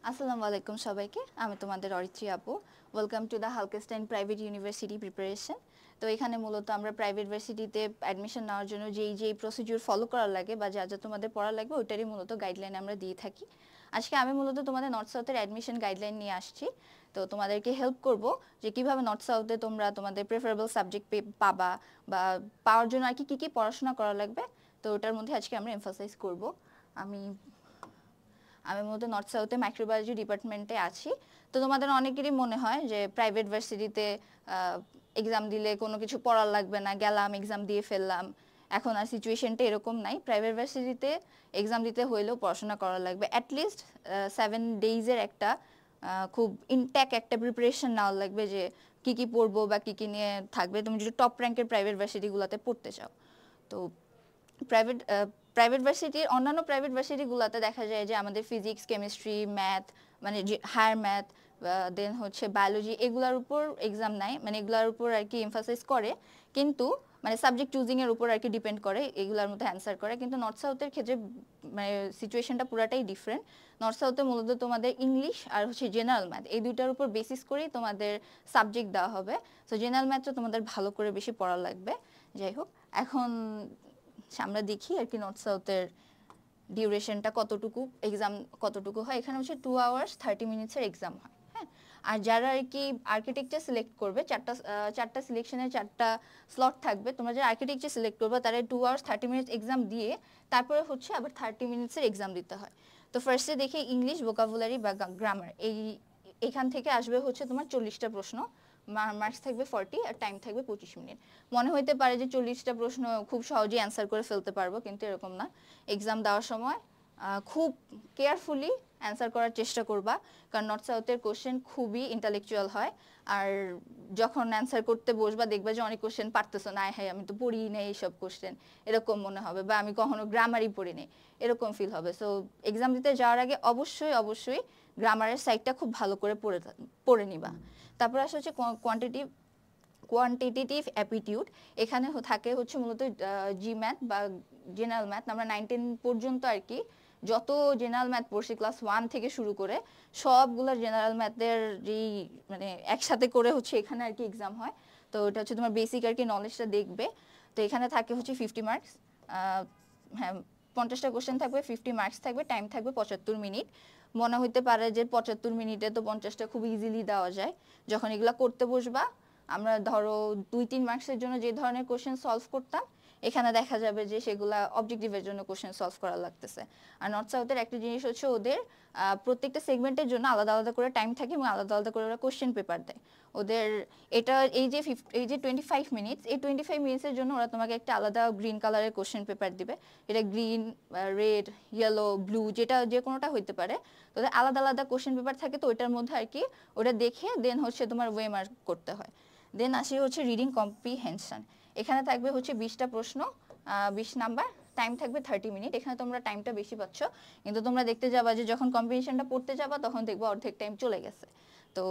আসসালামু আলাইকুম সবাইকে। আমি তোমাদের অরিত্রী আপু। ওয়েলকাম টু দ্য হালকেস্টাইন প্রাইভেট ইউনিভার্সিটি প্রিপারেশন। তো এখানে মূলত আমরা প্রাইভেট ভার্সিটিতে অ্যাডমিশন নেওয়ার জন্য যেই প্রসিডিউর ফলো করা লাগে বা যা তোমাদের পড়া লাগবে ওইটারই মূলত গাইডলাইন আমরা দিয়ে থাকি। আজকে আমি মূলত তোমাদের নর্থ সাউথের অ্যাডমিশন গাইডলাইন নিয়ে আসছি। তো তোমাদেরকে হেল্প করব যে কিভাবে নর্থ সাউথে তোমরা তোমাদের প্রেফারেবল সাবজেক্ট পাবা বা পাওয়ার জন্য আর কি পড়াশোনা করা লাগবে। তো ওটার মধ্যে আজকে আমরা এমফাসাইজ করব। আমি মূলত নর্থ সাউথে মাইক্রোবায়োলজি ডিপার্টমেন্টে আছি। তো তোমাদের অনেকেরই মনে হয় যে প্রাইভেট ভার্সিটিতে এক্সাম দিলে কোনো কিছু পড়ার লাগবে না, গেলাম এক্সাম দিয়ে ফেললাম। এখন আর সিচুয়েশনটা এরকম নাই। প্রাইভেট ভার্সিটিতে এক্সাম দিতে হইলেও পড়াশোনা করা লাগবে। অ্যাটলিস্ট 7 ডেইজের একটা খুব ইনট্যাক্ট একটা প্রিপারেশন নেওয়া লাগবে যে কি পড়বো বা কি নিয়ে থাকবে তুমি যদি টপ র্যাঙ্কের প্রাইভেট ভার্সিটিগুলোতে পড়তে চাও। তো প্রাইভেট ভার্সিটির অন্যান্য প্রাইভেট ভার্সিটিগুলোতে দেখা যায় যে আমাদের ফিজিক্স, কেমিস্ট্রি, ম্যাথ মানে হায়ার ম্যাথ দেন হচ্ছে বায়োলজি এগুলোর উপর এক্সাম নেয়, মানে এগুলোর উপর আর কি এমফাসাইজ করে, কিন্তু মানে সাবজেক্ট চুজিংয়ের উপর আর কি ডিপেন্ড করে, এগুলোর মধ্যে অ্যান্সার করে। কিন্তু নর্থ সাউথের ক্ষেত্রে মানে সিচুয়েশনটা পুরাটাই ডিফারেন্ট। নর্থ সাউথে মূলত তোমাদের ইংলিশ আর হচ্ছে জেনারেল ম্যাথ এই দুইটার উপর বেসিস করেই তোমাদের সাবজেক্ট দেওয়া হবে। সো জেনারেল ম্যাথটা তোমাদের ভালো করে বেশি পড়া লাগবে। যাই হোক, এখন আমরা দেখি আর কি নর্থ সাউথের ডিউরেশনটা কতটুকু, এক্সাম কতটুকু হয়। এখানে হচ্ছে 2 আওয়ার্স 30 মিনিটসের এক্সাম হয়। হ্যাঁ, আর যারা আর কি আর্কিটেকচার সিলেক্ট করবে, চারটা সিলেকশনের 4টা স্লট থাকবে। তোমরা যারা আর্কিটেকচার সিলেক্ট করবে তারা 2 আওয়ার্স 30 মিনিটস এক্সাম দিয়ে তারপরে হচ্ছে আবার 30 মিনিটসের এক্সাম দিতে হয়। তো ফার্স্টে দেখি ইংলিশ, ভোকাবুলারি বা গ্রামার, এখান থেকে আসবে হচ্ছে তোমার 40টা প্রশ্ন। মার্কস থাকবে 40 আর টাইম থাকবে 25 মিনিট। মনে হইতে পারে যে 40টা প্রশ্ন খুব সহজেই অ্যান্সার করে ফেলতে পারবো, কিন্তু এরকম না। এক্সাম দেওয়ার সময় খুব কেয়ারফুলি অ্যান্সার করার চেষ্টা করবা, কারণ নর্থ সাউথের কোশ্চেন খুবই ইন্টালেকচুয়াল হয়। আর যখন অ্যান্সার করতে বসবা দেখবা যে অনেক কোশ্চেন পারতেছো না, হ্যাঁ আমি তো পড়িই নেই এইসব কোশ্চেন, এরকম মনে হবে, বা আমি কখনো গ্রামারই পড়ি নেই এরকম ফিল হবে। সো এক্সাম দিতে যাওয়ার আগে অবশ্যই গ্রামারের সাইডটা খুব ভালো করে পড়ে নিবা। তারপর আসা হচ্ছে কোয়ান্টিটেটিভ অ্যাপিটিউড। এখানে থাকে হচ্ছে মূলত জি ম্যাথ বা জেনারেল ম্যাথ। আমরা 9-10 পর্যন্ত আর কি যত জেনারেল ম্যাথ পড়ছি ক্লাস 1 থেকে শুরু করে সবগুলো জেনারেল ম্যাথের যেই মানে একসাথে করে হচ্ছে এখানে আর কি এক্সাম হয়। তো এটা হচ্ছে তোমার বেসিক আর কি নলেজটা দেখবে। তো এখানে থাকে হচ্ছে 50 মার্কস। হ্যাঁ, 50টা কোশ্চেন থাকবে, 50 মার্কস থাকবে, টাইম থাকবে 75 মিনিট। মনে হইতে পারে যে 75 মিনিটে তো 50টা খুব ইজিলি দেওয়া যায়। যখন এগুলা করতে বসবা, আমরা ধরো 2-3 মার্কসের জন্য যে ধরনের কোশ্চেন সলভ করতাম, এখানে দেখা যাবে যে সেগুলা অবজেক্টিভের জন্য কোশ্চেন সলভ করা লাগতেছে। আর নর্থ সাউথের একটা জিনিস হচ্ছে ওদের প্রত্যেকটা সেগমেন্টের জন্য আলাদা আলাদা করে টাইম থাকে এবং আলাদা আলাদা করে ওরা কোশ্চেন পেপার দেয় ওদের। এটা এই যে 25 মিনিটস, এই 25 মিনিটসের জন্য ওরা তোমাকে একটা আলাদা গ্রিন কালারের কোশ্চেন পেপার দিবে। এটা গ্রিন, রেড, ইয়েলো, ব্লু যে কোনোটা হইতে পারে। তো ওদের আলাদা আলাদা কোশ্চেন পেপার থাকে। তো ওইটার মধ্যে আর কি ওটা দেখে দেন হচ্ছে তোমার ওয়ে মার্ক করতে হয়। দেন আসি হচ্ছে রিডিং কম্প্রিহেনশন। এখানে থাকবে হচ্ছে 20টা প্রশ্ন, 20 নাম্বার, টাইম থাকবে 30 মিনিট। এখানে তোমরা টাইমটা বেশি পাচ্ছ, কিন্তু তোমরা দেখতে যাবা যে যখন কম্প্রিহেনশনটা পড়তে যাবা তখন দেখবা অর্ধেক টাইম চলে গেছে। তো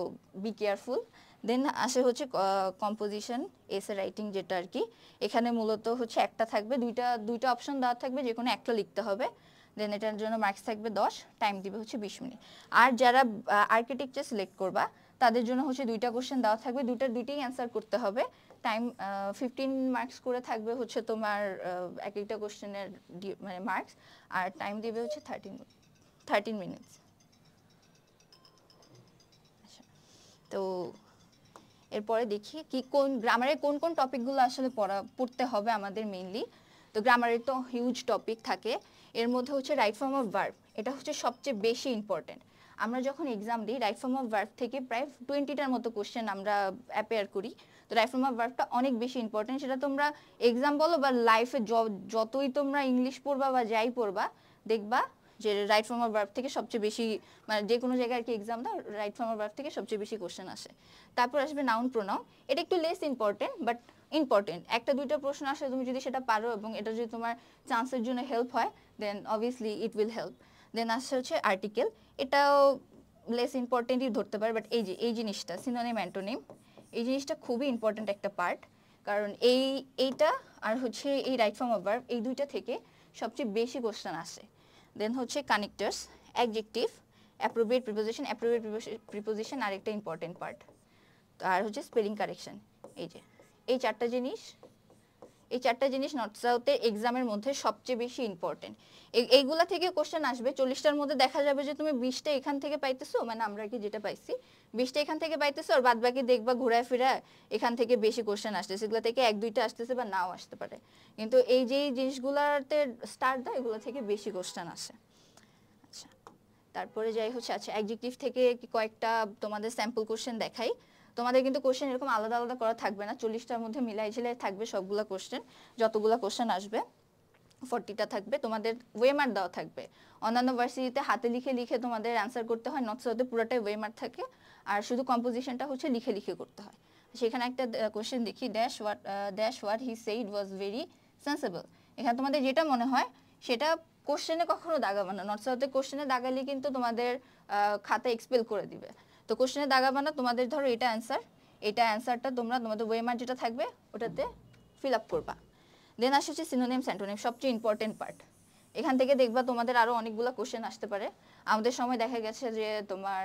বি কেয়ারফুল। দেন আসে হচ্ছে কম্পোজিশন, এসে রাইটিং, যেটা আর কি এখানে মূলত হচ্ছে একটা থাকবে, দুইটা অপশন দেওয়া থাকবে, যে কোনো একটা লিখতে হবে। দেন এটার জন্য মার্কস থাকবে 10, টাইম দিবে হচ্ছে 20 মিনিট। আর যারা আর্কিটেকচার সিলেক্ট করবা তাদের জন্য হচ্ছে 2টা কোশ্চেন দেওয়া থাকবে, দুইটাই অ্যান্সার করতে হবে। টাইম 15 মার্কস করে থাকবে হচ্ছে তোমার এক একটা কোশ্চেনের মানে মার্কস। আর টাইম দিবে হচ্ছে 13 মিনিটস। তো এরপরে দেখি কোন গ্রামারের কোন টপিকগুলো আসলে পড়তে হবে আমাদের মেইনলি। তো গ্রামারের তো হিউজ টপিক থাকে। এর মধ্যে হচ্ছে রাইট ফর্ম অফ ভার্ব, এটা হচ্ছে সবচেয়ে বেশি ইম্পর্টেন্ট। আমরা যখন এক্সাম দিই রাইট ফর্ম অফ ভার্ব থেকে প্রায় 20টার মতো কোশ্চেন আমরা অ্যাপেয়ার করি। তো রাইট ফর্ম অফ ভার্বটা অনেক বেশি ইম্পর্টেন্ট। সেটা তোমরা এক্সাম বলো বা লাইফে যতই তোমরা ইংলিশ পড়বা বা যাই পড়বা, দেখবা যে রাইট ফর্ম অফ ভার্ব থেকে সবচেয়ে বেশি, মানে যে কোনো জায়গায় আর কি এক্সাম দাও রাইট ফর্ম অফ ভার্ব থেকে সবচেয়ে বেশি কোশ্চেন আসে। তারপর আসবে নাউন প্রোনাউন। এটা একটু লেস ইম্পর্টেন্ট বাট ইম্পর্টেন্ট। 1-2টা প্রশ্ন আসলে তুমি যদি সেটা পারো এবং এটা যদি তোমার চান্সের জন্য হেল্প হয়, then obviously it will help. Then আসছে হচ্ছে আর্টিকেল, এটাও লেস ইম্পর্টেন্টই ধরতে পারে, বাট এই জিনিসটা সিনোনিম অ্যান্টোনিম, এই জিনিসটা খুবই ইম্পর্টেন্ট একটা পার্ট। কারণ এইটা আর হচ্ছে এই রাইট ফর্ম অফ ভার্ব, এই দুইটা থেকে সবচেয়ে বেশি কোশ্চেন আসে। দেন হচ্ছে কানেক্টার্স, অ্যাডজেক্টিভ, অ্যাপ্রোপ্রিয়েট প্রিপোজিশন আরেকটা ইম্পর্টেন্ট পার্ট। আর হচ্ছে স্পেলিং কারেকশন। এই যে এই চারটা জিনিস নর্থ সাউথের এক্সামের মধ্যে সবচেয়ে বেশি ইম্পর্টেন্ট। এইগুলা থেকে কোশ্চেন আসবে। 40টার মধ্যে দেখা যাবে যে তুমি 20টা এখান থেকে পাইতেছো, মানে আমরা কি যেটা পাইছি 20টা এখান থেকে পাইতেছো, আর বাদ বাকি দেখবা ঘুরায় ফিরায় এখান থেকে বেশি কোশ্চেন আসতেছে। এগুলো থেকে 1-2টা আসতেছে বা নাও আসতে পারে, কিন্তু এই যে জিনিসগুলোতে স্টার্ট দেয় এগুলো থেকে বেশি কোশ্চেন আসে। আচ্ছা, তারপরে যাই হচ্ছে, আচ্ছা অ্যাডজেক্টিভ থেকে কয়েকটা তোমাদের স্যাম্পল কোশ্চেন দেখাই। তোমাদের কিন্তু কোশ্চেন এরকম আলাদা আলাদা করা থাকবে না, 40টার মধ্যে মিলাই ঝিলাই থাকবে সবগুলা কোশ্চেন। যতগুলা কোশ্চেন আসবে 40টা থাকবে, তোমাদের ওয়েমার দেওয়া থাকবে। অন্যান্য ভার্সিটিতে হাতে লিখে লিখে তোমাদের অ্যান্সার করতে হয়, নর্থ সাউথে পুরোটাই ওয়েমার থাকে, আর শুধু কম্পোজিশনটা হচ্ছে লিখে লিখে করতে হয়। সেখানে একটা কোশ্চেন দেখি, dash what he said was very sensible. এখানে তোমাদের যেটা মনে হয় সেটা কোশ্চেনে কখনো দাগাবে না। নর্থ সাউথে কোশ্চেনে দাগালে কিন্তু তোমাদের খাতা এক্সপেল করে দিবে। তো কোশ্চেনে দাগাবে না, তোমাদের ধরো এটা অ্যান্সারটা তোমরা তোমাদের ওয়েমার যেটা থাকবে ওটাতে ফিল আপ করবা। দেন আসে হচ্ছে সিনোনিমস অ্যান্টোনিমস, সবচেয়ে ইম্পর্টেন্ট পার্ট। এখান থেকে দেখবা তোমাদের আরো অনেকগুলো কোশ্চেন আসতে পারে। আমাদের সময় দেখা গেছে যে তোমার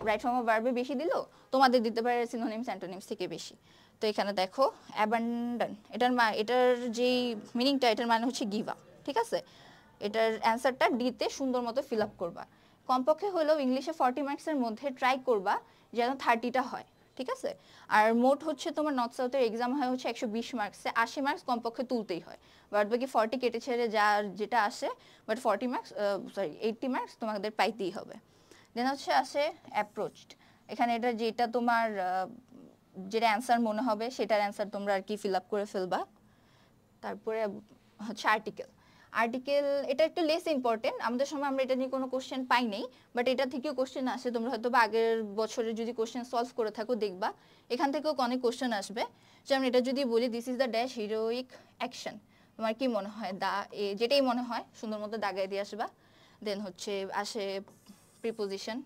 রাইট ফর্ম অফ ভার্বে বেশি দিল, তোমাদের দিতে পারে সিনোনিমস অ্যান্টোনিমস থেকে বেশি। তো এখানে দেখো অ্যাবান্ডন, এটার যেই মিনিংটা, এটার মানে হচ্ছে গিভ আপ, ঠিক আছে? এটার অ্যান্সারটা ডিতে সুন্দর মতো ফিল আপ করবা। কমপক্ষে হলেও ইংলিশে 40 মার্কসের মধ্যে ট্রাই করবা যেন 30টা হয়, ঠিক আছে? আর মোট হচ্ছে তোমার নর্থ সাউথের এক্সাম হয় হচ্ছে 120 মার্কসে, 80 মার্কস কমপক্ষে তুলতেই হয়। বাট বাকি 40 কেটে ছেড়ে যেটা আসে, বাট 80 মার্কস তোমাদের পাইতেই হবে। দেন হচ্ছে আসে অ্যাপ্রোচড। এখানে যেটা তোমার যেটা অ্যান্সার মনে হবে সেটার অ্যান্সার তোমরা আর কি ফিল আপ করে ফেলবা। তারপরে হচ্ছে আর্টিকেল, এটা একটু লেস ইম্পর্টেন্ট। আমাদের সময় আমরা এটা নিয়ে কোনো কোশ্চেন পাই নাই, বাট এটা থেকেও কোশ্চেন আসে। তোমরা হয়তো বা আগের বছরে যদি কোশ্চেন সলভ করে থাকো দেখবা এখান থেকেও অনেক কোশ্চেন আসবে। যেমন এটা যদি বলি this is the dash heroic action, তোমার কি মনে হয়? যেটাই মনে হয় সুন্দর মতো দাগায় দিয়ে আসবা। দেন হচ্ছে আসে প্রিপোজিশন,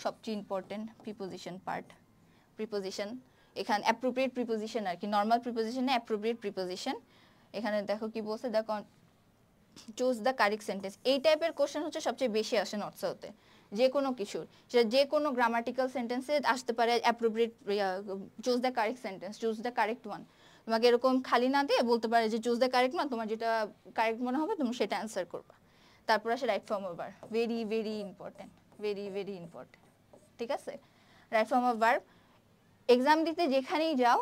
সবচেয়ে ইম্পর্টেন্ট প্রিপোজিশন পার্ট। প্রিপোজিশন এখানে অ্যাপ্রোপ্রিয়েট প্রিপোজিশন আর কি, নর্মাল প্রিপোজিশন না, অ্যাপ্রোপ্রিয়েট প্রিপোজিশন। এখানে দেখো কি বলছে, চুজ দ্য কারেক্ট সেন্টেন্স। এই টাইপের কোশ্চেন হচ্ছে সবচেয়ে বেশি আসে নর্থ সাউথে, যে কোনো কিছুর, সেটা যে কোনো গ্রামাটিক্যাল সেন্টেন্সে আসতে পারে। Appropriate choose the correct sentence, choose the correct one. তোমাকে এরকম খালি না দিয়ে বলতে পারে যে চুজ দ্য কারেক্ট ওয়ান, তোমার যেটা কারেক্ট মনে হবে তুমি সেটা অ্যান্সার করবা। তারপর আসে right form of verb, very very important, very important, ঠিক আছে? Right form of verb exam দিতে যেখানেই যাও,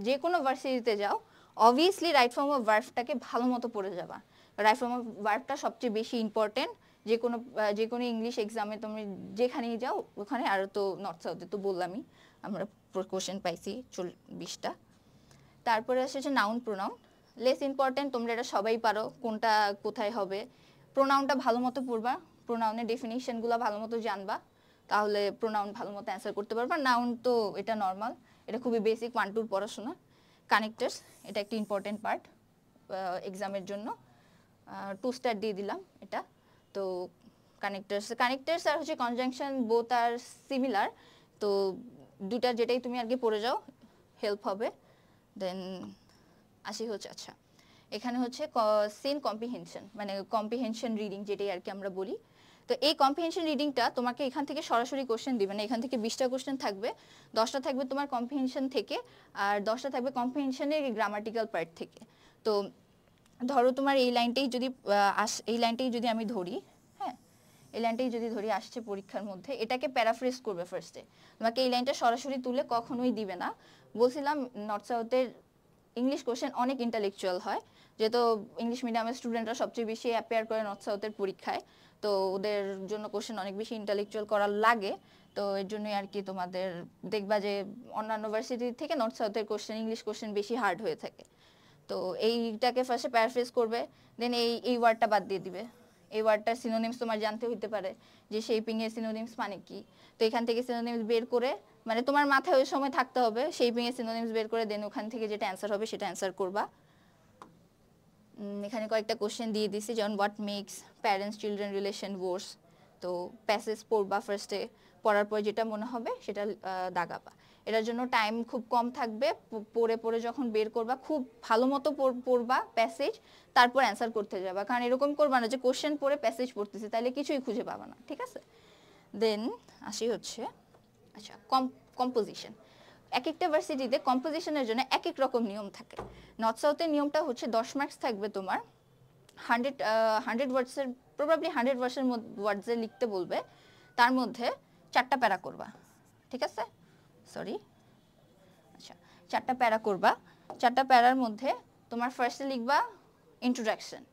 যে কোনো ভার্সিটিতে যাও, অবভিয়াসলি রাইট ফর্ম অফ ভার্বটাকে ভালো মতো পড়ে যাবা। রাইট ফর্ম অফ ভার্বটা সবচেয়ে বেশি ইম্পর্টেন্ট যে কোনো ইংলিশ এক্সামে তুমি যেখানেই যাও ওখানে। আর তো নর্থ সাউথে তো বললামই আমরা কোশ্চেন পাইছি 20টা। তারপরে আসে যে নাউন প্রোনাউন, লেস ইম্পর্টেন্ট, তোমরা এটা সবাই পারো কোনটা কোথায় হবে। প্রোনাউনটা ভালো মতো পড়বা, প্রোনাউনের ডেফিনিশনগুলো ভালো মতো জানবা, তাহলে প্রোনাউন ভালো মতো অ্যান্সার করতে পারবা। নাউন তো এটা নর্মাল, এটা খুবই বেসিক 1-2 পড়াশোনা। কানেক্টার্স, এটা একটা ইম্পর্টেন্ট পার্ট এক্সামের জন্য, 2 স্টার দিয়ে দিলাম এটা। তো কানেক্টার্স আর হচ্ছে কনজাংশন বোথ আর সিমিলার, তো দুটার যেটাই তুমি আর কি পড়ে যাও হেল্প হবে। দেন আসি হচ্ছে, আচ্ছা এখানে হচ্ছে সিন কম্প্রিহেনশন, মানে কম্প্রিহেনশন রিডিং যেটাই আর কি আমরা বলি। তো এই কম্প্রিহেনশন রিডিংটা তোমাকে এখান থেকে সরাসরি কোশ্চেন দিবে না। এখান থেকে 20টা কোশ্চেন থাকবে, 10টা থাকবে তোমার কম্প্রিহেনশন থেকে, আর 10টা থাকবে কম্প্রিহেনশনের গ্রামাটিক্যাল পার্ট থেকে। তো ধরো তোমার এই লাইনটাই যদি আমি ধরি, হ্যাঁ এই লাইনটাই যদি ধরি আসছে পরীক্ষার মধ্যে, এটাকে প্যারাফ্রেজ করবে ফার্স্টে। তোমাকে এই লাইনটা সরাসরি তুলে কখনোই দিবে না। বলছিলাম নর্থ সাউথের ইংলিশ কোশ্চেন অনেক ইন্টালেকচুয়াল হয়, যেহেতু ইংলিশ মিডিয়ামের স্টুডেন্টরা সবচেয়ে বেশি অ্যাপিয়ার করে নর্থ সাউথের পরীক্ষায়, তো ওদের জন্য কোশ্চেন অনেক বেশি ইন্টালেকচুয়াল করার লাগে। তো এর জন্যই আর কি তোমাদের দেখবা যে অন্যান্য ভার্সিটি থেকে নর্থ সাউথের কোশ্চেন, ইংলিশ কোশ্চেন বেশি হার্ড হয়ে থাকে। তো এইটাকে ফার্স্টে প্যারাফ্রেজ করবে, দেন এই ওয়ার্ডটা বাদ দিয়ে দিবে। এই ওয়ার্ডটার সিনোনিমস তোমার জানতে হইতে পারে যে শেপিং এর সিনোনিমস মানে কি। তো এখান থেকে সিনোনিমস বের করে, মানে তোমার মাথায় ওই সময় থাকতে হবে শেপিং এর সিনোনিমস বের করে, দেন ওখান থেকে যেটা অ্যান্সার হবে সেটা অ্যান্সার করবা। এখানে কয়েকটা কোশ্চেন দিয়ে দিছি, যেমন what makes parents children relation worse. তো প্যাসেজ পড়বা ফার্স্টে, পড়ার পর যেটা মনে হবে সেটা দাগাবা। এটার জন্য টাইম খুব কম থাকবে, পড়ে পড়ে যখন বের করবা খুব ভালো মতো পড়বা প্যাসেজ, তারপর অ্যান্সার করতে যাবা। কারণ এরকম করবা না যে কোশ্চেন পড়ে প্যাসেজ পড়তেছি, তাহলে কিছুই খুঁজে পাবা না, ঠিক আছে? দেন আসি হচ্ছে আচ্ছা কম্পোজিশন। এক একটা ভার্সিটিতে কম্পোজিশনের জন্য এক এক রকম নিয়ম থাকে। নর্থ সাউথের নিয়মটা হচ্ছে 10 মার্কস থাকবে তোমার, 100 ওয়ার্ডসের প্রবাবলি 100 ওয়ার্ডসে লিখতে বলবে, তার মধ্যে 4টা প্যারা করবা, ঠিক আছে? সরি, আচ্ছা 4টা প্যারা করবা। 4টা প্যারার মধ্যে তোমার ফার্স্টে লিখবা ইন্ট্রোডাকশন,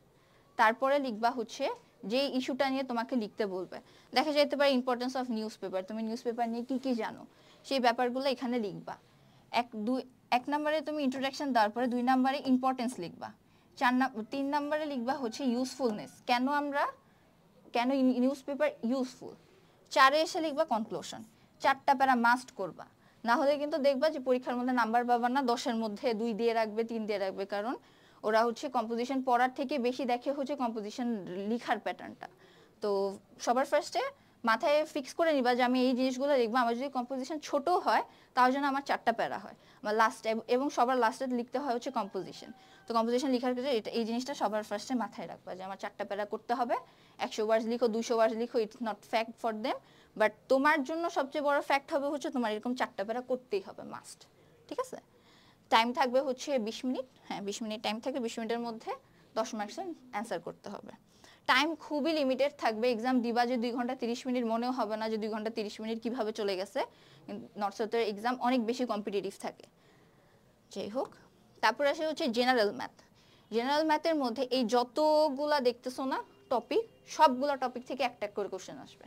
তারপরে লিখবা হচ্ছে যে ইস্যুটা নিয়ে তোমাকে লিখতে বলবে। দেখা যেতে পারে ইম্পর্টেন্স অফ নিউজ পেপার, তুমি নিউজ পেপার নিয়ে কি কি জানো সেই ব্যাপারগুলো এখানে লিখবা। 1 নম্বরে তুমি ইন্ট্রোডাকশন দেওয়ার পরে 2 নম্বরে ইম্পর্টেন্স লিখবা। 3 নম্বরে লিখবা হচ্ছে ইউজফুলনেস, কেন নিউজ পেপার ইউজফুল। 4-এ এসে লিখবা কনক্লুশন। 4টা প্যারা মাস্ট করবা, না হলে কিন্তু দেখবা যে পরীক্ষার মধ্যে নাম্বার পাবা না, 10-এর মধ্যে 2 দিয়ে রাখবে, 3 দিয়ে রাখবে। কারণ ওরা হচ্ছে কম্পোজিশন পড়ার থেকে বেশি দেখে হচ্ছে কম্পোজিশন লিখার প্যাটার্নটা। তো সবার ফার্স্টে মাথায় ফিক্স করে নিবা যে আমি এই জিনিসগুলো লিখবো। আমার যদি কম্পোজিশন ছোট হয় তার জন্য আমার 4টা প্যারা হয়, আমার লাস্ট এবং সবার লাস্টে লিখতে হয় হচ্ছে কম্পোজিশন। তো কম্পোজিশন লেখার ক্ষেত্রে এই জিনিসটা সবার ফার্স্টে মাথায় রাখবা যে আমার 4টা প্যারা করতে হবে। 100 ওয়ার্ডস লিখো, 200 ওয়ার্ডস লিখো, it's not fact for them, but তোমার জন্য সবচেয়ে বড় ফ্যাক্ট হবে হচ্ছে তোমার এরকম 4টা প্যারা করতেই হবে মাস্ট, ঠিক আছে? টাইম থাকবে হচ্ছে 20 মিনিট, হ্যাঁ 20 মিনিট টাইম থাকবে। 20 মিনিটের মধ্যে 10 মার্কসের অ্যান্সার করতে হবে। টাইম খুবই লিমিটেড থাকবে, এক্সাম দিবা যে 2 ঘন্টা 30 মিনিট মনেও হবে না যে 2 ঘন্টা 30 মিনিট কিভাবে চলে গেছে। নর্থ সাউথের এক্সাম অনেক বেশি কম্পিটিটিভ থাকে। যাই হোক, তারপর আসে হচ্ছে জেনারেল ম্যাথ। জেনারেল ম্যাথের মধ্যে এই যতগুলা দেখতেছো না টপিক, সবগুলা টপিক থেকে একটা করে কোশ্চেন আসবে,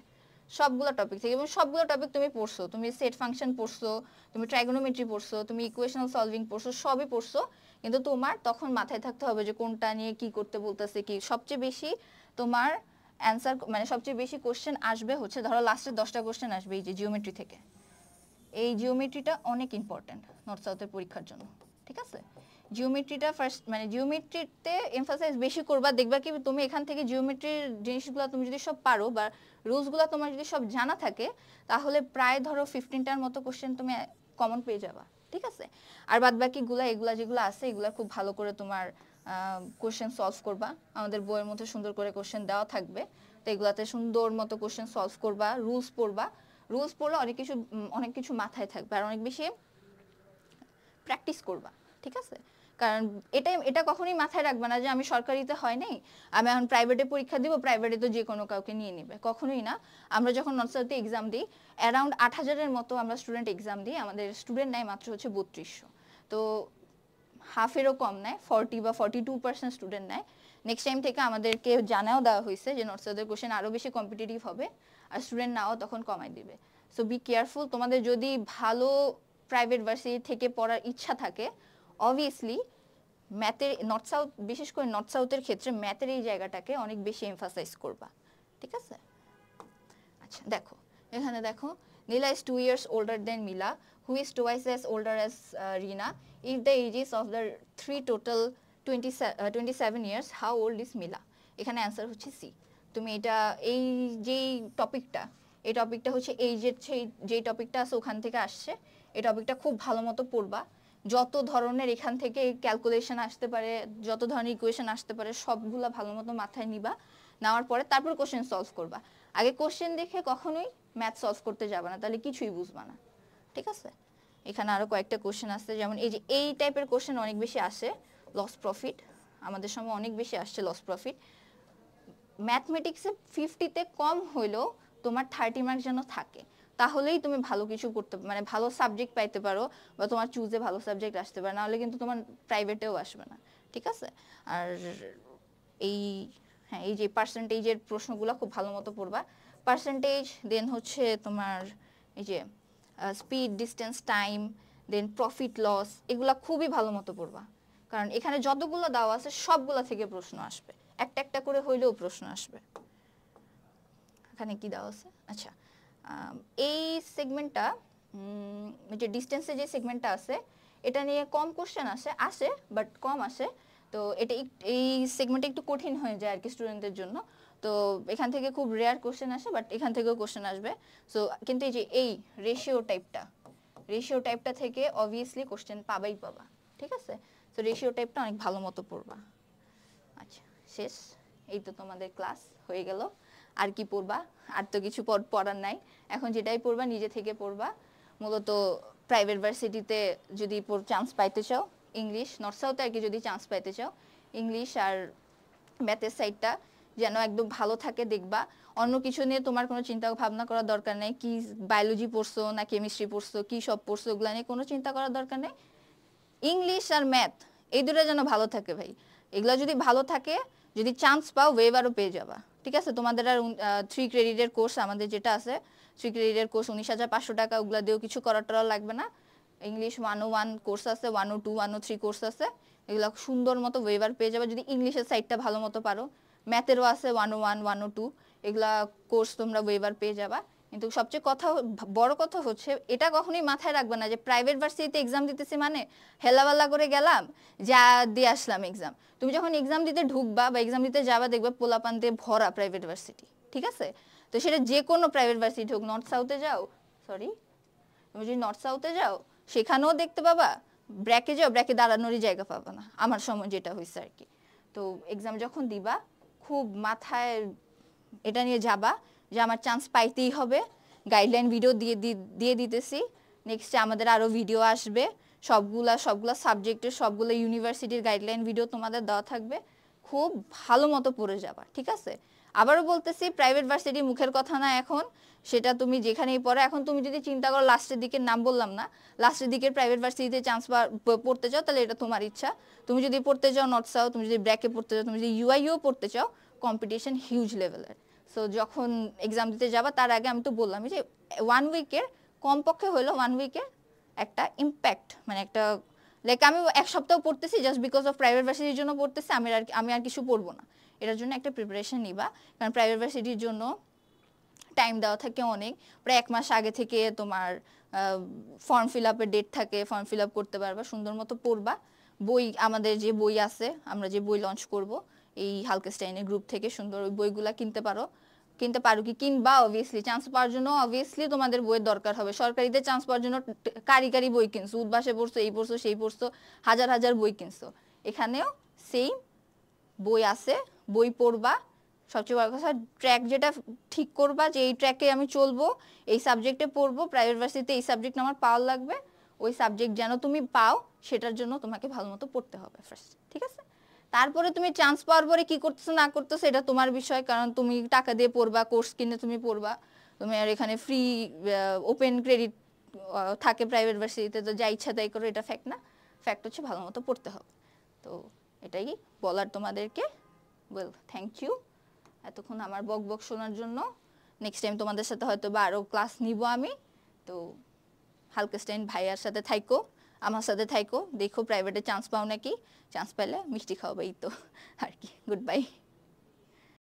সবগুলো টপিক থেকে। এবং সবগুলো টপিক তুমি পড়ছো, তুমি সেট ফাংশন পড়ছো, তুমি ট্রাইগোনোমেট্রি পড়ছো, তুমি ইকুয়েশনাল সলভিং পড়ছো, সবই পড়ছো, কিন্তু তোমার তখন মাথায় থাকতে হবে যে কোনটা নিয়ে কি করতে বলতেছে কি। সবচেয়ে বেশি তোমার অ্যান্সার মানে সবচেয়ে বেশি কোশ্চেন আসবে হচ্ছে, ধরো লাস্টের 10টা কোশ্চেন আসবে এই যে জিওমেট্রি থেকে। এই জিওমেট্রিটা অনেক ইম্পর্টেন্ট নর্থ সাউথের পরীক্ষার জন্য, ঠিক আছে? জিওমেট্রিটা ফার্স্ট মানে জিওমেট্রিতে এমফাসাইজ বেশি করবা। দেখবা কি তুমি এখান থেকে জিওমেট্রির জিনিসগুলো তুমি যদি সব পারো বা রুলসগুলো তোমার যদি সব জানা থাকে, তাহলে প্রায় ধরো 15টার মতো কোশ্চেন তুমি কমন পেয়ে যাবা, ঠিক আছে? আর বাদ বাকিগুলো এগুলা যেগুলো আছে এগুলা খুব ভালো করে তোমার কোশ্চেন সলভ করবা। আমাদের বইয়ের মধ্যে সুন্দর করে কোশ্চেন দেওয়া থাকবে, তো এগুলাতে সুন্দর মতো কোশ্চেন সলভ করবা, রুলস পড়বা। রুলস পড়লে অনেক কিছু মাথায় থাকবে আর অনেক বেশি প্র্যাকটিস করবা, ঠিক আছে? কারণ এটা কখনোই মাথায় রাখবে না যে আমি সরকারিতে হয় নাই, আমি এখন প্রাইভেটে পরীক্ষা দিব, প্রাইভেটে তো যে কোনো কাউকে নিয়ে নেবে, কখনোই না। আমরা যখন নর্থ সাউথে এক্সাম দিই, অ্যারাউন্ড 8000-এর মতো আমরা স্টুডেন্ট এক্সাম দিই। আমাদের স্টুডেন্ট নেয় মাত্র হচ্ছে 3200, তো হাফেরও কম নেয়, 40 বা 42% স্টুডেন্ট নেয়। নেক্সট টাইম থেকে আমাদেরকে জানাও দেওয়া হয়েছে যে নর্থ সাউথের কোশ্চেন আরও বেশি কম্পিটিটিভ হবে আর স্টুডেন্ট নাও তখন কমাই দিবে। So be careful. তোমাদের যদি ভালো প্রাইভেট ভার্সিটি থেকে পড়ার ইচ্ছা থাকে, অবভিয়াসলি ম্যাথের নর্থ সাউথ, বিশেষ করে নর্থ সাউথের ক্ষেত্রে ম্যাথের এই জায়গাটাকে অনেক বেশি এমফাসাইজ করবা, ঠিক আছে? আচ্ছা দেখো, এখানে দেখো, নীলা is 2 years older than Mila, who is twice as older as Rina. If the ages of the three total 27 years, how old is Mila? এখানে অ্যান্সার হচ্ছে সি। তুমি এটা এই এই টপিকটা হচ্ছে এইজের যে টপিকটা আছে ওখান থেকে আসছে। এই টপিকটা খুব ভালো মতো পড়বা। যত ধরনের এখান থেকে ক্যালকুলেশন আসতে পারে, যত ধরনের ইকুয়েশন আসতে পারে, সবগুলা ভালো মতো মাথায় নিবা। নেওয়ার পরে তারপর কোশ্চেন সলভ করবা। আগে কোশ্চেন দেখে কখনোই ম্যাথ সলভ করতে যাবে না, তাহলে কিছুই বুঝবা না, ঠিক আছে? এখানে আরো কয়েকটা কোশ্চেন আছে, যেমন এই টাইপের কোশ্চেন অনেক বেশি আসে। লস প্রফিট, আমাদের সময় অনেক বেশি আসছে লস প্রফিট। ম্যাথমেটিক্সে 50-তে কম হইলেও তোমার 30 মার্ক যেন থাকে, তাহলেই তুমি ভালো কিছু করতে মানে ভালো সাবজেক্ট পাইতে পারো বা তোমার চুজে ভালো সাবজেক্ট আসতে পারে, নাহলে কিন্তু তোমার প্রাইভেটেও আসবে না, ঠিক আছে? আর এই যে পার্সেন্টেজের প্রশ্নগুলো খুব ভালো মতো পড়বা। পার্সেন্টেজ, দেন হচ্ছে তোমার এই যে স্পিড, ডিস্টেন্স, টাইম, দেন প্রফিট লস, এগুলা খুবই ভালো মতো পড়বা। কারণ এখানে যতগুলো দেওয়া আছে সবগুলা থেকে প্রশ্ন আসবে, একটা একটা করে হইলেও প্রশ্ন আসবে। এখানে কি দেওয়া আছে? আচ্ছা, এই সেগমেন্টটা যে ডিস্টেন্সে যে সেগমেন্টটা আছে এটা নিয়ে কম কোশ্চেন আসে বাট কম আসে। তো এটা এই সেগমেন্টটা একটু কঠিন হয়ে যায় আর কি স্টুডেন্টদের জন্য। তো এখান থেকে খুব রেয়ার কোশ্চেন আসে, বাট এখান থেকেও কোশ্চেন আসবে। সো কিন্তু এই যে এই রেশিও টাইপটা, রেশিও টাইপটা থেকে অবভিয়াসলি কোশ্চেন পাবাই পাবা, ঠিক আছে? তো রেশিও টাইপটা অনেক ভালো মতো পড়বা। আচ্ছা, শেষ, এই তো তোমাদের ক্লাস হয়ে গেল। আর কি পড়বা? আর তো কিছু পড়ার নাই। এখন যেটাই পড়বা নিজে থেকে পড়বা। মূলত প্রাইভেট ভার্সিটিতে যদি চান্স পাইতে চাও, ইংলিশ, নর্থ সাউথে আর কি যদি চান্স পাইতে চাও, ইংলিশ আর ম্যাথের সাইডটা যেন একদম ভালো থাকে দেখবা। অন্য কিছু নিয়ে তোমার কোনো চিন্তা ভাবনা করার দরকার নেই, কি বায়োলজি পড়ছো না কেমিস্ট্রি পড়ছো, কি সব পড়ছো, ওগুলো নিয়ে কোনো চিন্তা করার দরকার নেই। ইংলিশ আর ম্যাথ এই দুটো যেন ভালো থাকে ভাই। এগুলো যদি ভালো থাকে, যদি চান্স পাও ওয়েবারও পেয়ে যাবা, ঠিক আছে? তোমাদের আর 3 ক্রেডিটের কোর্স আমাদের যেটা আছে, 3 ক্রেডিটের কোর্স 19,500 টাকা, ওগুলা দিয়েও কিছু করার টরার লাগবে না। ইংলিশ 101 কোর্স আছে, 102 103 কোর্স আছে, এগুলো সুন্দর মতো ওয়েবার পেয়ে যাবে যদি ইংলিশের সাইডটা ভালো মতো পারো। ম্যাথেরও আছে 101 102, এগুলা কোর্স তোমরা ওয়েবার পেয়ে যাবা। কিন্তু সবচেয়ে বড় কথা হচ্ছে এটা কখনোই মাথায় রাখবে না যে প্রাইভেট ভার্সিটিতে এক্সাম দিতেছি মানে হেলাবাল্লা করে গেলাম, যা দিয়ে আসলাম এক্সাম। তুমি যখন এক্সাম দিতে ঢুকবা বা এক্সাম দিতে যাবা, দেখবে পোলাপান দিয়ে ভরা প্রাইভেট ভার্সিটি, ঠিক আছে? তো সেটা যে কোনো প্রাইভেট ভার্সিটি হোক, নর্থ সাউথে যাও, তুমি যদি নর্থ সাউথে যাও সেখানেও দেখতে পাবা, ব্র্যাকে যাও, ব্র্যাকে দাঁড়ানোরই জায়গা পাবা না, আমার সময় যেটা হয়েছে আর কি। তো এক্সাম যখন দিবা খুব মাথায় এটা নিয়ে যাবা যে আমার চান্স পাইতেই হবে। গাইডলাইন ভিডিও দিয়ে দিতেছি, নেক্সটে আমাদের আরও ভিডিও আসবে, সবগুলা সাবজেক্টের সবগুলো ইউনিভার্সিটির গাইডলাইন ভিডিও তোমাদের দেওয়া থাকবে। খুব ভালো মতো পড়ে যাবা, ঠিক আছে? আবারও বলতেছি, প্রাইভেট ভার্সিটি মুখের কথা না এখন, সেটা তুমি যেখানেই পড়ো। এখন তুমি যদি চিন্তা করো লাস্টের দিকের নাম বললাম না, লাস্টের দিকের প্রাইভেট ভার্সিটিতে চান্স পড়তে চাও, তাহলে এটা তোমার ইচ্ছা। তুমি যদি পড়তে চাও নর্থ সাউথ, তুমি যদি ব্র্যাকে পড়তে চাও, তুমি যদি ইউআইও পড়তে চাও, কম্পিটিশন হিউজ লেভেলের। সো যখন এক্সাম দিতে যাবা তার আগে আমি তো বললাম যে 1 উইকের কমপক্ষে হলো 1 উইকের একটা ইম্প্যাক্ট, মানে একটা লাইক আমি 1 সপ্তাহ পড়তেছি জাস্ট বিকজ অফ প্রাইভেট ভার্সিটির জন্য পড়তেছি, আমি আর কিছু পড়বো না, এটার জন্য একটা প্রিপারেশন নিবা। কারণ প্রাইভেট ভার্সিটির জন্য টাইম দেওয়া থাকে অনেক, প্রায় 1 মাস আগে থেকে তোমার ফর্ম ফিল আপের ডেট থাকে, ফর্ম ফিল আপ করতে পারবা, সুন্দর মতো পড়বা। বই, আমাদের যে বই আছে, আমরা যে বই লঞ্চ করব এই হালকেস্টাইনের গ্রুপ থেকে, সুন্দর ওই বইগুলা কিনতে পারো কি কিনবা। অবভিয়াসলি চান্স পাওয়ার জন্য অবভিয়াসলি তোমাদের বইয়ের দরকার হবে। সরকারিতে চান্স পাওয়ার জন্য কারি বই কিনছো, উদ্বাসে পড়ছো, এই পড়ছো সেই পড়ছো, হাজার হাজার বই কিনছো, এখানেও সেম বই আছে, বই পড়বা। সবচেয়ে বড় কথা, ট্র্যাক যেটা ঠিক করবা যে এই ট্র্যাকে আমি চলবো, এই সাবজেক্টে পড়বো, প্রাইভেট ভার্সিটিতে এই সাবজেক্ট আমার পাওয়ার লাগবে, ওই সাবজেক্ট যেন তুমি পাও সেটার জন্য তোমাকে ভালো মতো পড়তে হবে ফার্স্ট, ঠিক আছে? তারপরে তুমি চান্স পাওয়ার পরে কি করতেছো না করতেছো এটা তোমার বিষয়, কারণ তুমি টাকা দিয়ে পড়বা, কোর্স কিনে তুমি পড়বা। তুমি আর এখানে ফ্রি ওপেন ক্রেডিট থাকে প্রাইভেট ভার্সিটিতে, তো যা ইচ্ছা তাই করো, এটা ফ্যাক্ট না। ফ্যাক্ট হচ্ছে ভালো মতো পড়তে হবে। তো এটাই বলার তোমাদেরকে। ওয়েল, থ্যাংক ইউ এতক্ষণ আমার বক শোনার জন্য। নেক্সট টাইম তোমাদের সাথে হয়তো বা আরও ক্লাস নিব আমি। তো হালকেস্টাইন ভাইয়ার সাথে থাইকো, আমার সাথে থাইকো, দেখো প্রাইভেটে চান্স পাও নাকি, চান্স পাইলে মিষ্টি খাওয়াবে, এই তো আর কি। Good bye.